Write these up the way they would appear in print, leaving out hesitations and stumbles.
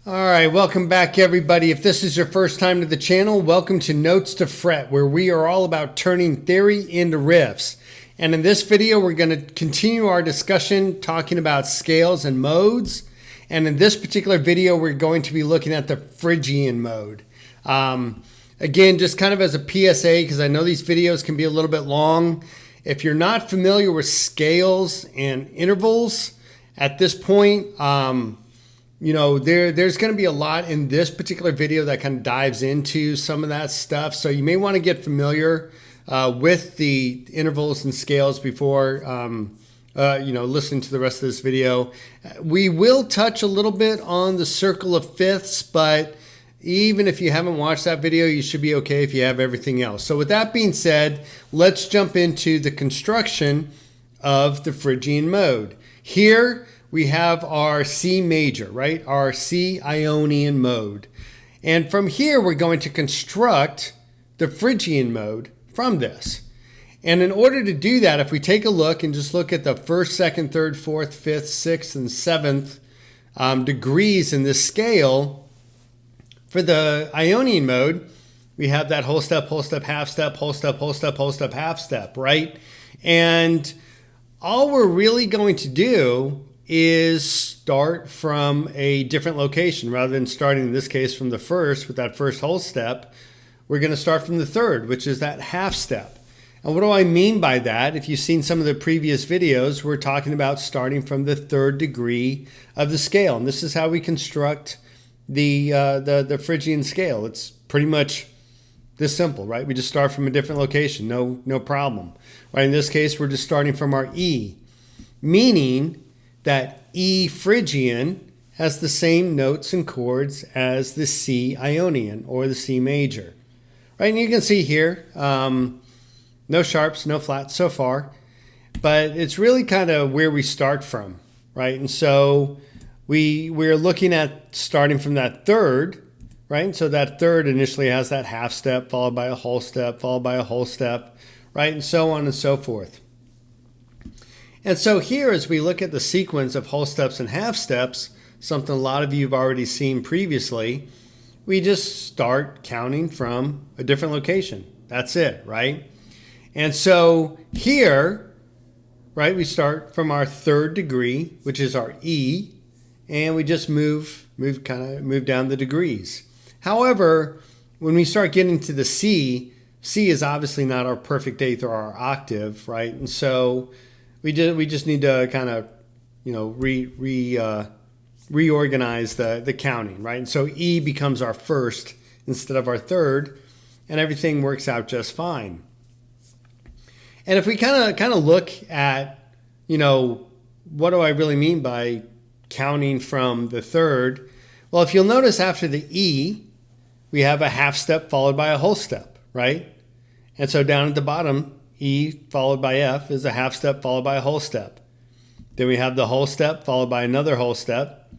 All right, welcome back everybody. If this is your first time to the channel, welcome to Notes to Fret, where we are all about turning theory into riffs. And in this video, we're going to continue our discussion talking about scales and modes. And in this particular video, we're going to be looking at the Phrygian mode. Again, just kind of as a PSA, because I know these videos can be a little bit long. If you're not familiar with scales and intervals at this point, you know, there's going to be a lot in this particular video that kind of dives into some of that stuff. So you may want to get familiar with the intervals and scales before, you know, listening to the rest of this video. We will touch a little bit on the circle of fifths, but even if you haven't watched that video, you should be okay if you have everything else. So with that being said, let's jump into the construction of the Phrygian mode. Here, we have our C major, right? Our C Ionian mode. And from here, we're going to construct the Phrygian mode from this. And in order to do that, if we take a look and just look at the first, second, third, fourth, fifth, sixth, and seventh degrees in this scale, for the Ionian mode, we have that whole step, half step, whole step, whole step, whole step, half step, right? And all we're really going to do is start from a different location rather than starting in this case from the first with that first whole step. We're going to start from the third, which is that half step. And what do I mean by that? If you've seen some of the previous videos, we're talking about starting from the third degree of the scale. And this is how we construct the Phrygian scale. It's pretty much this simple, right? We just start from a different location, no problem. Right? In this case, we're just starting from our E, meaning that E Phrygian has the same notes and chords as the C Ionian or the C major. Right, and you can see here, no sharps, no flats so far, but it's really kind of where we start from, right? And so we're looking at starting from that third, right? And so that third initially has that half step followed by a whole step, followed by a whole step, right? And so on and so forth. And so here, as we look at the sequence of whole steps and half steps, something a lot of you have already seen previously, we just start counting from a different location. That's it, right? And so here, right, we start from our third degree, which is our E, and we just move down the degrees. However, when we start getting to the C, C is obviously not our perfect eighth or our octave, right? And so we just need to kind of, you know, reorganize the counting, right? And so E becomes our first instead of our third, and everything works out just fine. And if we kind of look at, you know, what do I really mean by counting from the third? Well, if you'll notice after the E, we have a half step followed by a whole step, right? And so down at the bottom, E followed by F is a half step followed by a whole step. Then we have the whole step followed by another whole step.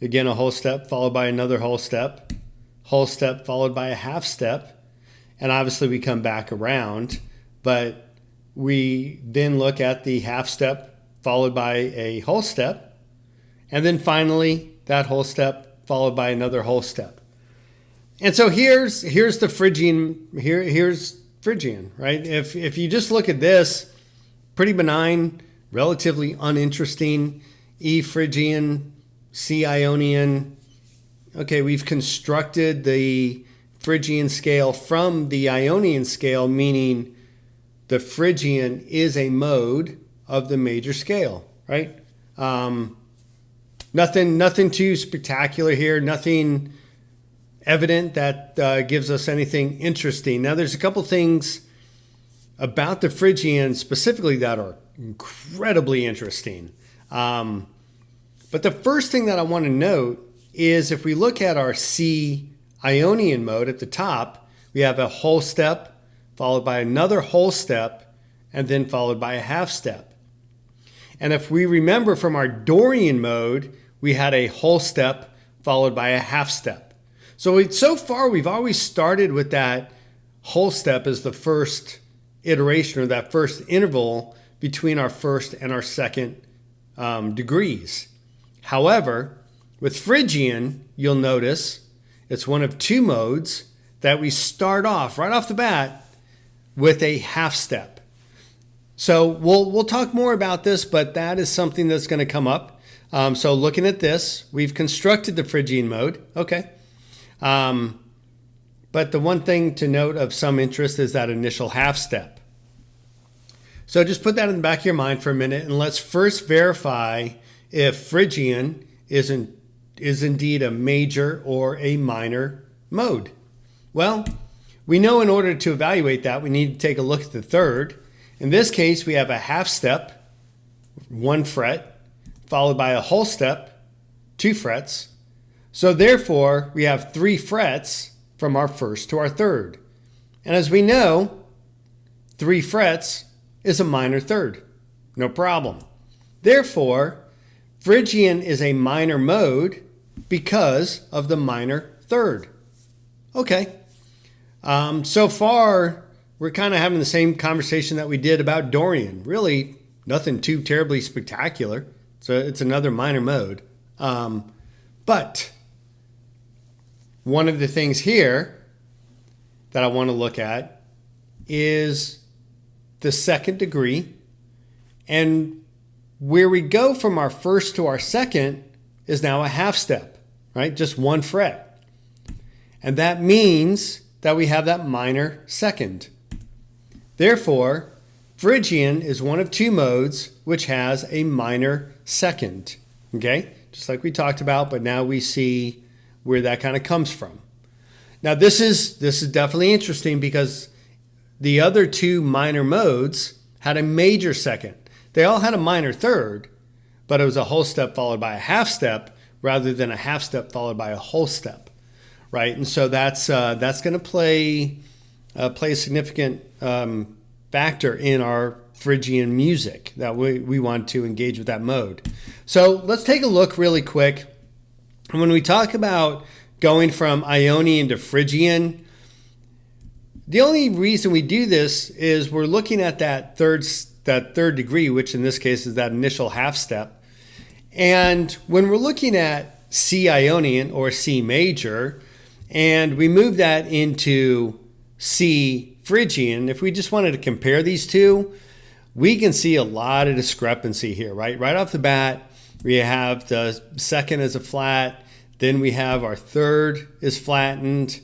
Again, a whole step followed by another whole step followed by a half step. And obviously we come back around, but we then look at the half step followed by a whole step. And then finally that whole step followed by another whole step. And so here's the Phrygian, here's Phrygian, right? If you just look at this, pretty benign, relatively uninteresting, E Phrygian, C Ionian. Okay, we've constructed the Phrygian scale from the Ionian scale, meaning the Phrygian is a mode of the major scale, right? Nothing too spectacular here, nothing evident that gives us anything interesting. Now, there's a couple things about the Phrygian specifically that are incredibly interesting. But the first thing that I want to note is if we look at our C Ionian mode at the top, we have a whole step followed by another whole step and then followed by a half step. And if we remember from our Dorian mode, we had a whole step followed by a half step. So far, we've always started with that whole step as the first iteration or that first interval between our first and our second degrees. However, With Phrygian, you'll notice it's one of two modes that we start off right off the bat with a half step. So we'll talk more about this, but that is something that's going to come up. So looking at this, we've constructed the Phrygian mode. Okay. But the one thing to note of some interest is that initial half step. So just put that in the back of your mind for a minute, and let's first verify if Phrygian is indeed a major or a minor mode. Well, we know in order to evaluate that, we need to take a look at the third. In this case, we have a half step, 1 fret, followed by a whole step, 2 frets. So therefore, we have 3 frets from our first to our third. And as we know, 3 frets is a minor third. No problem. Therefore, Phrygian is a minor mode because of the minor third. Okay. So far, we're kind of having the same conversation that we did about Dorian. Really, nothing too terribly spectacular. So it's another minor mode. But one of the things here that I want to look at is the second degree. And where we go from our first to our second is now a half step, right? Just 1 fret. And that means that we have that minor second. Therefore, Phrygian is one of two modes which has a minor second. Okay? Just like we talked about, but now we see where that kind of comes from. Now this is definitely interesting because the other two minor modes had a major second. They all had a minor third, but it was a whole step followed by a half step rather than a half step followed by a whole step, right? And so that's going to play a significant factor in our Phrygian music that we want to engage with that mode. So let's take a look really quick. When we talk about going from Ionian to Phrygian, the only reason we do this is we're looking at that third degree, which in this case is that initial half step. And when we're looking at C Ionian or C major, and we move that into C Phrygian, if we just wanted to compare these two, we can see a lot of discrepancy here, right? Right off the bat, we have the second as a flat, then we have our third is flattened,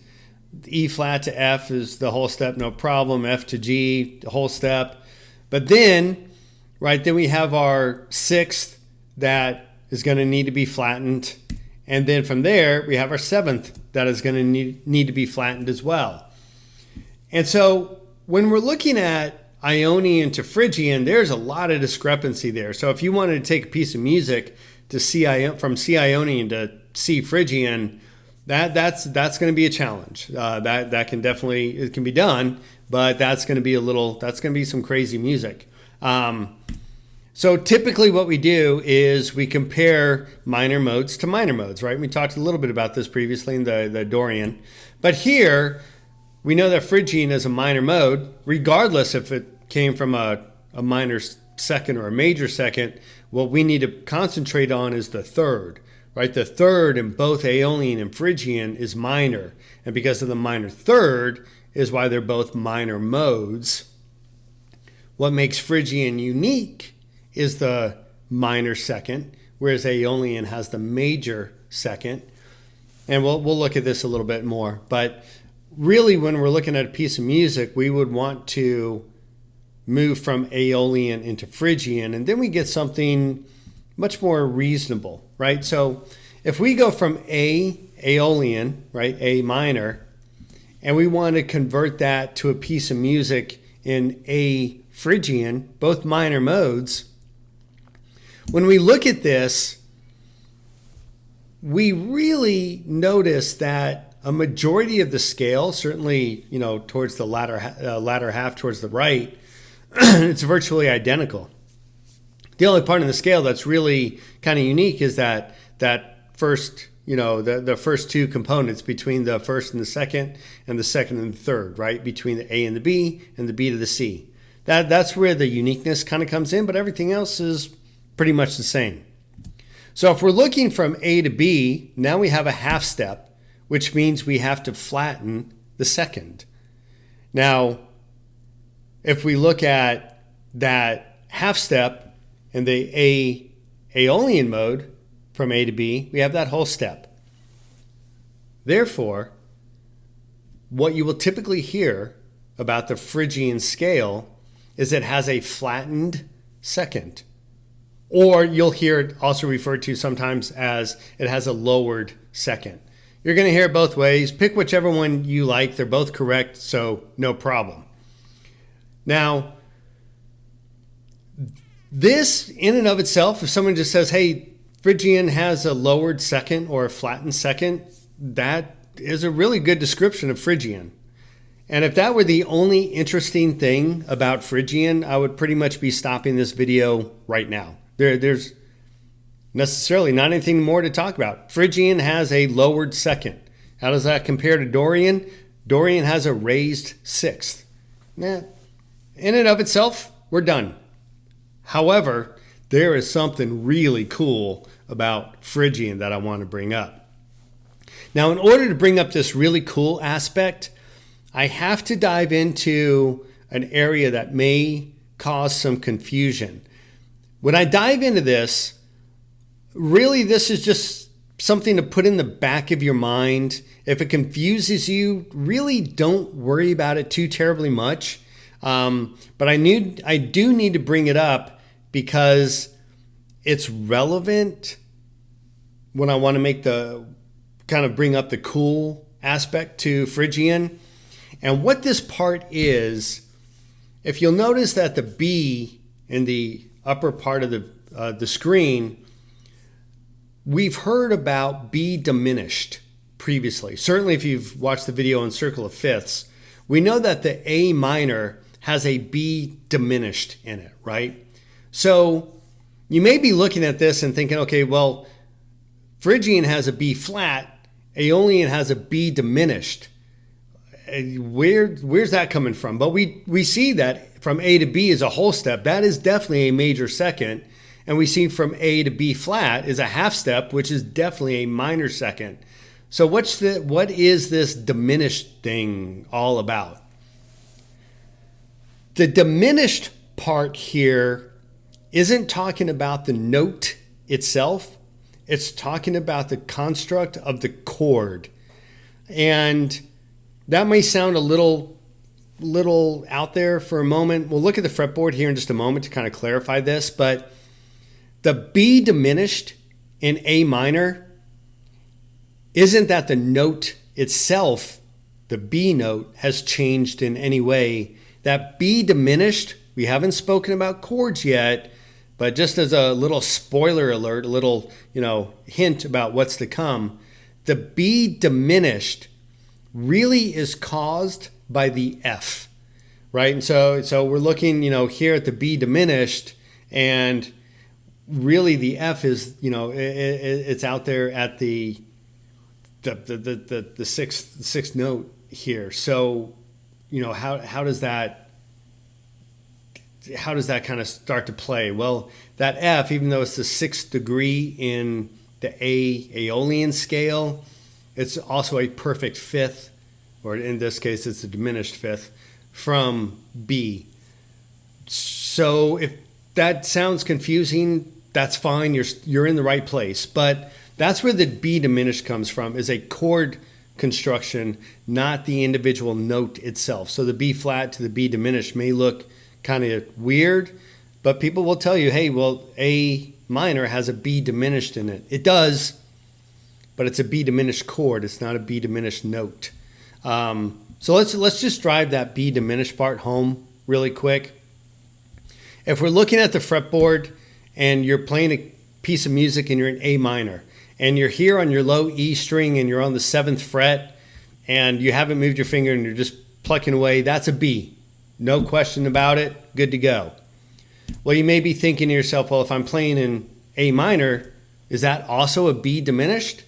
E flat to F is the whole step, no problem, F to G, the whole step. But then, right, then we have our sixth that is going to need to be flattened. And then from there, we have our seventh that is going to need to be flattened as well. And so when we're looking at Ionian to Phrygian, there's a lot of discrepancy there. So if you wanted to take a piece of music to from C Ionian to C Phrygian, that's going to be a challenge. That can definitely, it can be done, but that's going to be some crazy music. So typically what we do is we compare minor modes to minor modes, right? We talked a little bit about this previously in the Dorian, but here we know that Phrygian is a minor mode, regardless if it came from a minor second or a major second. What we need to concentrate on is the third, right? The third in both Aeolian and Phrygian is minor. And because of the minor third is why they're both minor modes. What makes Phrygian unique is the minor second, whereas Aeolian has the major second. And we'll look at this a little bit more. But really, when we're looking at a piece of music, we would want to move from Aeolian into Phrygian, and then we get something much more reasonable, right? So if we go from Aeolian, right, A minor, and we want to convert that to a piece of music in A Phrygian, both minor modes, when we look at this, we really notice that a majority of the scale, certainly, towards the latter half towards the right, it's virtually identical. The only part in the scale that's really kind of unique is that first, the first two components between the first and the second and the third, right? Between the A and the B and the B to the C. That's where the uniqueness kind of comes in, but everything else is pretty much the same. So if we're looking from A to B, now we have a half step, which means we have to flatten the second. Now, if we look at that half step in the Aeolian mode from A to B, we have that whole step. Therefore, what you will typically hear about the Phrygian scale is it has a flattened second. Or you'll hear it also referred to sometimes as it has a lowered second. You're going to hear it both ways. Pick whichever one you like. They're both correct, so no problem. Now, this in and of itself, if someone just says, hey, Phrygian has a lowered second or a flattened second, that is a really good description of Phrygian. And if that were the only interesting thing about Phrygian, I would pretty much be stopping this video right now. There's necessarily not anything more to talk about. Phrygian has a lowered second. How does that compare to Dorian? Dorian has a raised sixth. In and of itself, we're done. However, there is something really cool about Phrygian that I want to bring up. Now, in order to bring up this really cool aspect, I have to dive into an area that may cause some confusion. When I dive into this, really this is just something to put in the back of your mind. If it confuses you, really don't worry about it too terribly much. But I do need to bring it up because it's relevant when I want to make bring up the cool aspect to Phrygian. And what this part is, if you'll notice that the B in the upper part of the screen, we've heard about B diminished previously. Certainly if you've watched the video on Circle of Fifths, we know that the A minor has a B diminished in it, right? So you may be looking at this and thinking, okay, well, Phrygian has a B flat, Aeolian has a B diminished. Where's that coming from? But we see that from A to B is a whole step. That is definitely a major second. And we see from A to B flat is a half step, which is definitely a minor second. So what is this diminished thing all about? The diminished part here isn't talking about the note itself. It's talking about the construct of the chord. And that may sound a little out there for a moment. We'll look at the fretboard here in just a moment to kind of clarify this. But the B diminished in A minor isn't that the note itself, the B note, has changed in any way. That B diminished, we haven't spoken about chords yet, but just as a little spoiler alert, a little hint about what's to come, the B diminished really is caused by the F, right? And so we're looking, here at the B diminished, and really the F is, it's out there at the sixth note here. So, how does that kind of start to play? Well, that F, even though it's the 6th degree in the Aeolian scale, it's also a perfect fifth, or in this case, it's a diminished fifth from B. So if that sounds confusing, that's fine. You're in the right place. But that's where the B diminished comes from, is a chord construction, not the individual note itself. So the B flat to the B diminished may look kind of weird, but people will tell you, hey, well, A minor has a B diminished in it. It does, but it's a B diminished chord. It's not a B diminished note. So let's just drive that B diminished part home really quick. If we're looking at the fretboard and you're playing a piece of music and you're in A minor and you're here on your low E string and you're on the 7th fret and you haven't moved your finger and you're just plucking away, that's a B. No question about it. Good to go. Well, you may be thinking to yourself, well, if I'm playing in A minor, is that also a B diminished?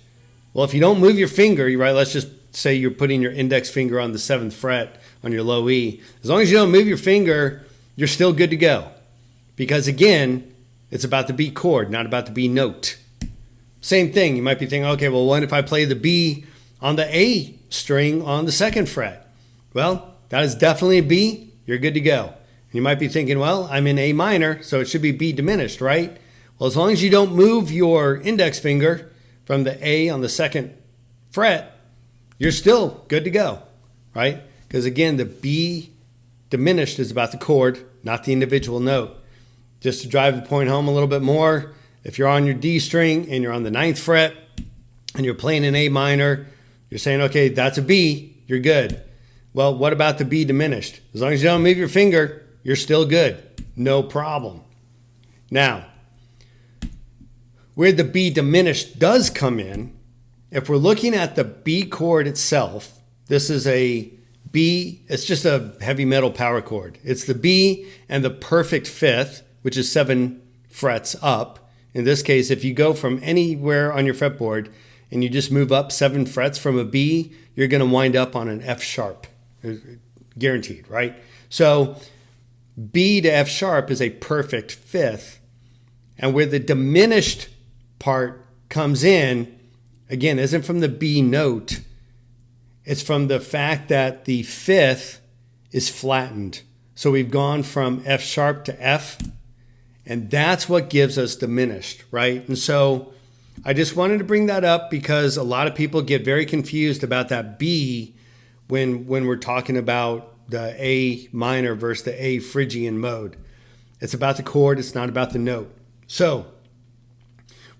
Well, if you don't move your finger, right, let's just say you're putting your index finger on the 7th fret on your low E. As long as you don't move your finger, you're still good to go. Because again, it's about the B chord, not about the B note. Same thing. You might be thinking, okay, well, what if I play the B on the A string on the 2nd fret? Well, that is definitely a B. You're good to go. And you might be thinking, well, I'm in A minor, so it should be B diminished, right? Well, as long as you don't move your index finger from the A on the 2nd fret, you're still good to go, right? Because again, the B diminished is about the chord, not the individual note. Just to drive the point home a little bit more, if you're on your D string and you're on the 9th fret and you're playing an A minor, you're saying, okay, that's a B, you're good. Well, what about the B diminished? As long as you don't move your finger, you're still good. No problem. Now, where the B diminished does come in, if we're looking at the B chord itself, this is a B, it's just a heavy metal power chord. It's the B and the perfect 5th, which is 7 frets up. In this case, if you go from anywhere on your fretboard and you just move up 7 frets from a B, you're going to wind up on an F sharp, guaranteed, right? So B to F sharp is a perfect 5th. And where the diminished part comes in, again, isn't from the B note. It's from the fact that the 5th is flattened. So we've gone from F sharp to F. And that's what gives us diminished, right? And so I just wanted to bring that up because a lot of people get very confused about that B when we're talking about the A minor versus the A Phrygian mode. It's about the chord, it's not about the note. So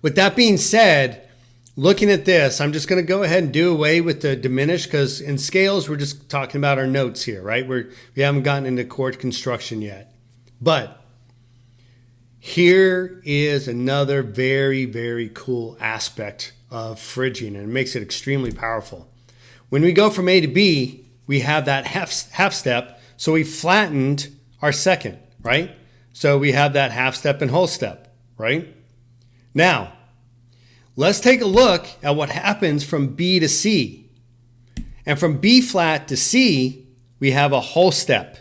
with that being said, looking at this, I'm just going to go ahead and do away with the diminished because in scales, we're just talking about our notes here, right? We haven't gotten into chord construction yet. But here is another very, very cool aspect of Phrygian, and it makes it extremely powerful. When we go from A to B, we have that half step, so we flattened our 2nd, right? So we have that half step and whole step, right? Now, let's take a look at what happens from B to C. And from B flat to C, we have a whole step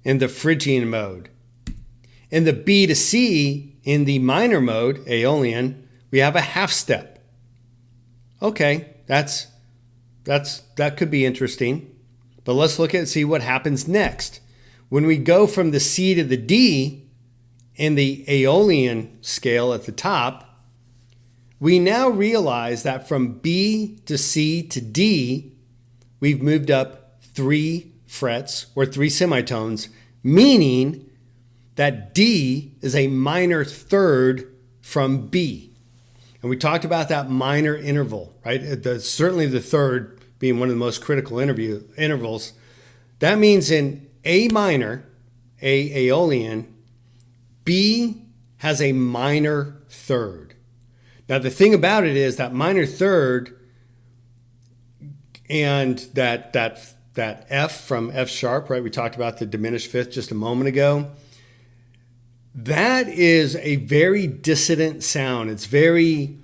in the Phrygian mode. In the B to C, in the minor mode, Aeolian, we have a half step. Okay, that could be interesting. But let's look at see what happens next. When we go from the C to the D in the Aeolian scale at the top, we now realize that from B to C to D, we've moved up 3 frets or 3 semitones, meaning that D is a minor 3rd from B. And we talked about that minor interval, right? Certainly the 3rd being one of the most critical intervals. That means in A minor, A Aeolian, B has a minor 3rd. Now the thing about it is that minor 3rd and that F from F sharp, right? We talked about the diminished 5th just a moment ago. That is a very dissonant sound. It's very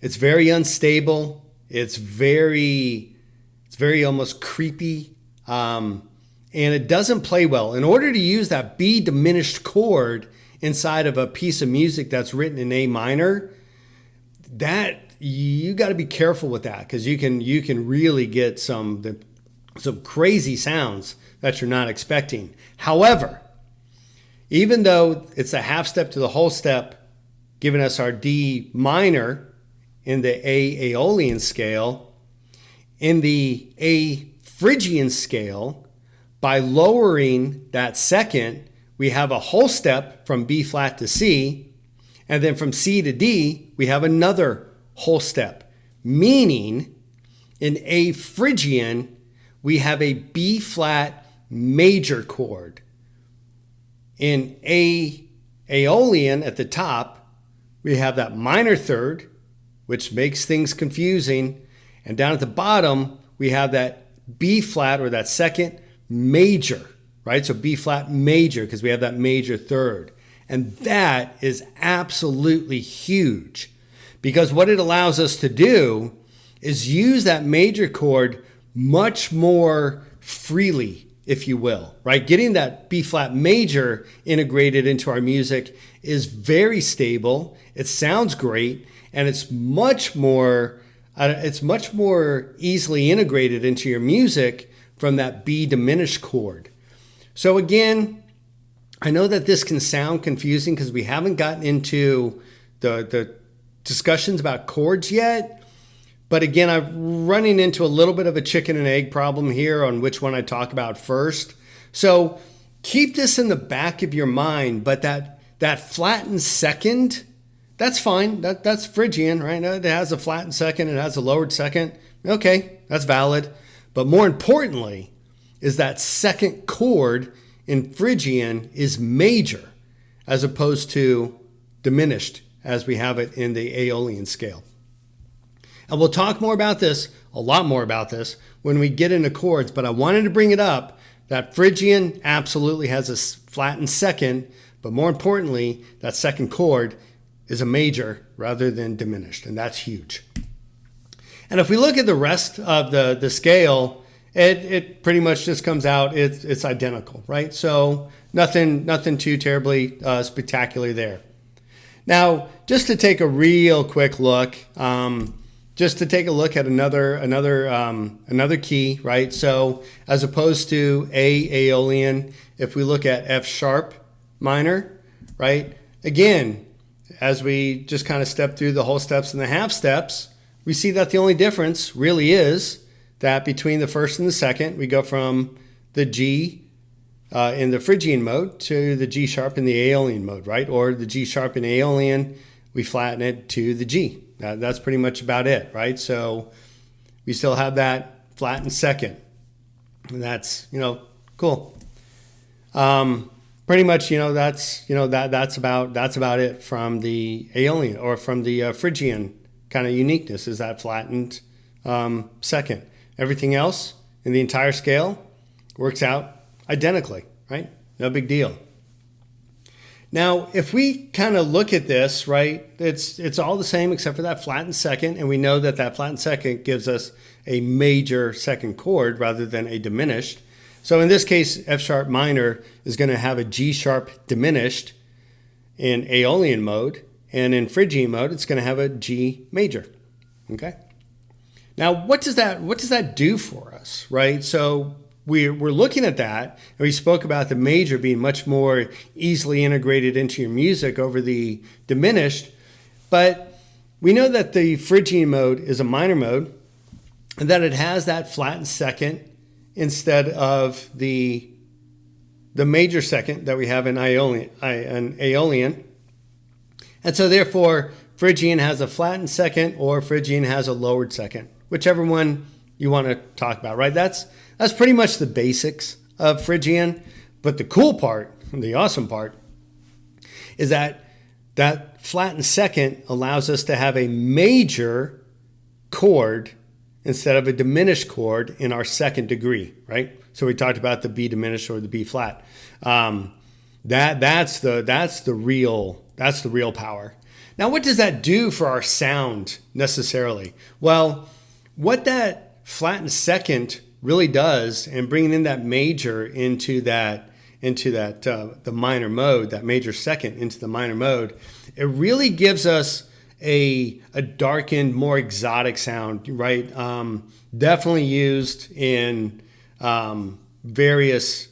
unstable. It's very almost creepy. And it doesn't play well. In order to use that B diminished chord inside of a piece of music that's written in A minor, that you got to be careful with that because you can really get some crazy sounds that you're not expecting. However, even though it's a half step to the whole step, giving us our D minor in the A Aeolian scale, in the A Phrygian scale, by lowering that 2nd, we have a whole step from B flat to C, and then from C to D, we have another whole step, meaning in A Phrygian, we have a B flat major chord. In A Aeolian at the top, we have that minor 3rd, which makes things confusing. And down at the bottom, we have that B flat or that 2nd major, right? So B flat major because we have that major 3rd. And that is absolutely huge because what it allows us to do is use that major chord much more freely, if you will, right? Getting that B flat major integrated into our music is very stable. It sounds great. and it's much more easily integrated into your music from that B diminished chord. So again, I know that this can sound confusing because we haven't gotten into the discussions about chords yet. But again, I'm running into a little bit of a chicken and egg problem here on which one I talk about first. So keep this in the back of your mind, but that flattened second, that's fine. That's Phrygian, right? It has a flattened second, it has a lowered second. Okay, that's valid. But more importantly is that second chord in Phrygian is major as opposed to diminished as we have it in the Aeolian scale. And we'll talk more about this, a lot more about this, when we get into chords, but I wanted to bring it up that Phrygian absolutely has a flattened second, but more importantly, that second chord is a major rather than diminished, and that's huge. And if we look at the rest of the scale, it pretty much just comes out, it's identical, right? So nothing too terribly spectacular there. Now, just to take a real quick look, at another key, right? So as opposed to A Aeolian, if we look at F sharp minor, right? Again, as we just kind of step through the whole steps and the half steps, we see that the only difference really is that between the first and the second, we go from the G in the Phrygian mode to the G sharp in the Aeolian mode, right? Or the G sharp in Aeolian, we flatten it to the G. That's pretty much about it, right? So we still have that flattened second. And that's, cool. Pretty much, that's about it from the Aeolian or from the Phrygian kind of uniqueness is that flattened second. Everything else in the entire scale works out identically, right? No big deal. Now, if we kind of look at this, right, it's all the same except for that flattened second, and we know that flattened second gives us a major second chord rather than a diminished. So in this case, F sharp minor is going to have a G sharp diminished in Aeolian mode, and in Phrygian mode, it's going to have a G major. Okay. Now, what does that do for us, right? So we're looking at that, and we spoke about the major being much more easily integrated into your music over the diminished, but we know that the Phrygian mode is a minor mode, and that it has that flattened second instead of the major second that we have in Aeolian. And so therefore, Phrygian has a flattened second or Phrygian has a lowered second, whichever one you want to talk about, right? That's pretty much the basics of Phrygian. But the cool part, the awesome part, is that flattened second allows us to have a major chord instead of a diminished chord in our second degree, right? So we talked about the B diminished or the B flat. That's the real power. Now, what does that do for our sound necessarily? Well, what that flattened second really does, and bringing in that major into the minor mode, that major second into the minor mode, it really gives us a darkened, more exotic sound, right? Definitely used in various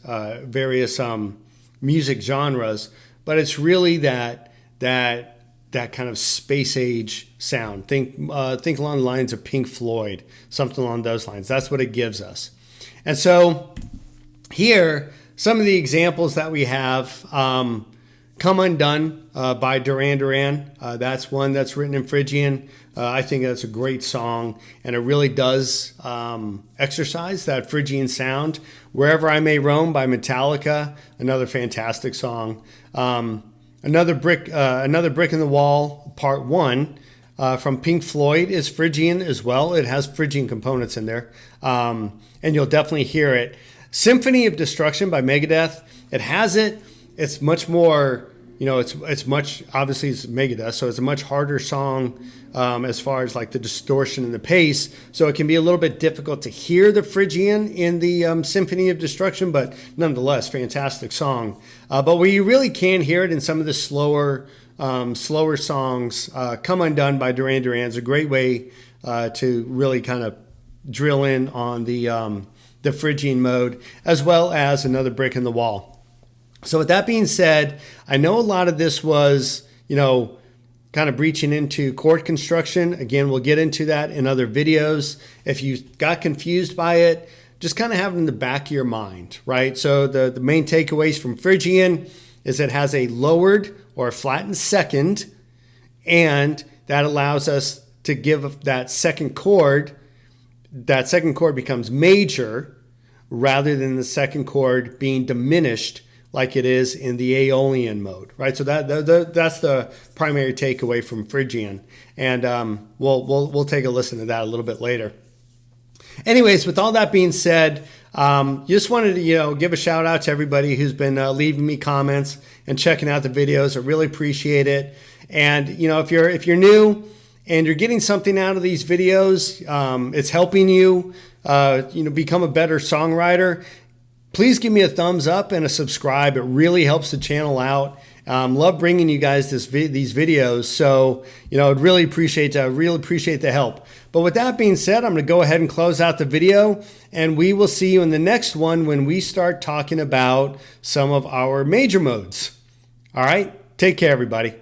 music genres, but it's really that kind of space age sound. Think along the lines of Pink Floyd, something along those lines. That's what it gives us. And so here, some of the examples that we have, Come Undone by Duran Duran. That's one that's written in Phrygian. I think that's a great song, and it really does exercise that Phrygian sound. Wherever I May Roam by Metallica, another fantastic song. Another brick in the Wall, Part 1, from Pink Floyd is Phrygian as well. It has Phrygian components in there, and you'll definitely hear it. Symphony of Destruction by Megadeth. It has it. It's much more, it's much, obviously it's Megadeth, so it's a much harder song as far as like the distortion and the pace. So it can be a little bit difficult to hear the Phrygian in the Symphony of Destruction, but nonetheless, fantastic song. But where you really can hear it in some of the slower slower songs. Come Undone by Duran Duran is a great way to really kind of drill in on the Phrygian mode, as well as Another Brick in the Wall. So with that being said, I know a lot of this was, kind of breaching into chord construction. Again, we'll get into that in other videos. If you got confused by it, just kind of have it in the back of your mind, right? So the main takeaways from Phrygian is it has a lowered or a flattened second, and that allows us to give that second chord becomes major rather than the second chord being diminished like it is in the Aeolian mode, right? So that's the primary takeaway from Phrygian, and we'll take a listen to that a little bit later. Anyways, with all that being said, just wanted to give a shout out to everybody who's been leaving me comments and checking out the videos. I really appreciate it. And if you're new and you're getting something out of these videos, it's helping you become a better songwriter, please give me a thumbs up and a subscribe. It really helps the channel out. Love bringing you guys these videos. So, I'd really appreciate the help. But with that being said, I'm going to go ahead and close out the video, and we will see you in the next one when we start talking about some of our major modes. All right. Take care, everybody.